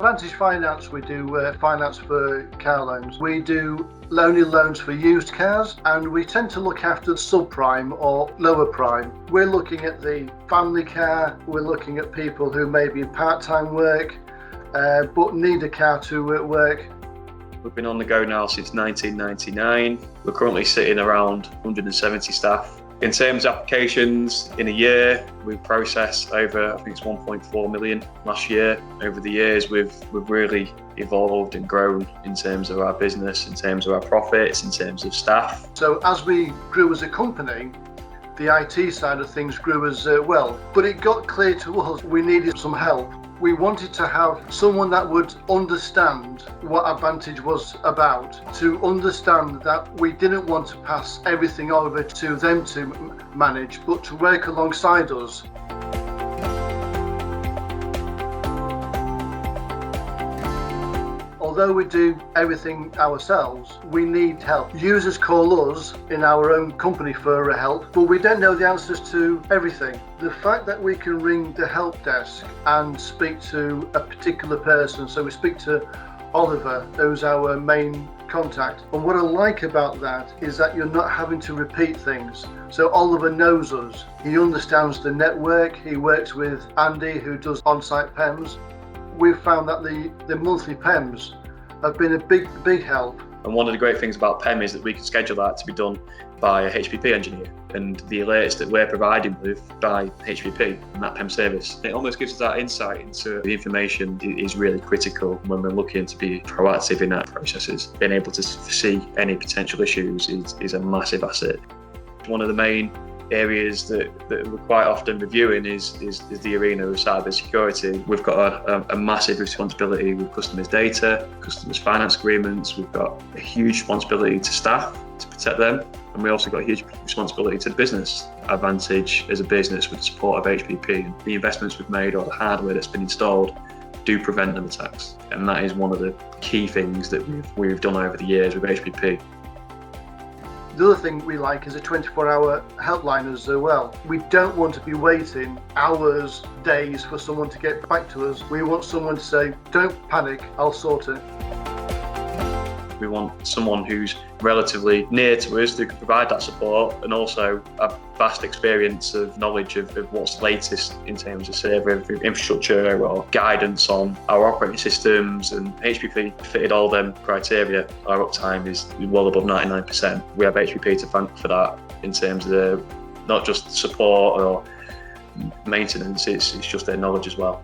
Vantage Finance, we do finance for car loans. We do loans for used cars, and we tend to look after subprime or lower prime. We're looking at the family car, we're looking at people who may be in part-time work but need a car to work. We've been on the go now since 1999. We're currently sitting around 170 staff. In terms of applications, in a year, we've processed over, I think it's 1.4 million last year. Over the years, we've really evolved and grown in terms of our business, in terms of our profits, in terms of staff. So as we grew as a company, the IT side of things grew as well. But it got clear to us we needed some help. We wanted to have someone that would understand what Advantage was about, to understand that we didn't want to pass everything over to them to manage, but to work alongside us. Although we do everything ourselves, we need help. Users call us in our own company for help, but we don't know the answers to everything. The fact that we can ring the help desk and speak to a particular person, so we speak to Oliver, who's our main contact. And what I like about that is that you're not having to repeat things. So Oliver knows us, he understands the network, he works with Andy who does on-site PEMs. We've found that the monthly PEMs have been a big help. And one of the great things about PEM is that we can schedule that to be done by a HBP engineer, and the alerts that we're providing with by HBP and that PEM service. It almost gives us that insight into the information is really critical when we're looking to be proactive in our processes. Being able to see any potential issues is a massive asset. One of the main areas that we're quite often reviewing is the arena of cyber security. We've got a massive responsibility with customers' data, customers' finance agreements. We've got a huge responsibility to staff to protect them, and we also got a huge responsibility to the business. Advantage as a business with the support of HBP and the investments we've made or the hardware that's been installed do prevent them attacks, and that is one of the key things that we've done over the years with HBP. The other thing we like is a 24-hour helpline as well. We don't want to be waiting hours, days for someone to get back to us. We want someone to say, don't panic, I'll sort it. We want someone who's relatively near to us that can provide that support, and also a vast experience of knowledge of what's latest in terms of server infrastructure or guidance on our operating systems, and HBP fitted all them criteria. Our uptime is well above 99%. We have HBP to thank for that in terms of not just support or maintenance, it's just their knowledge as well.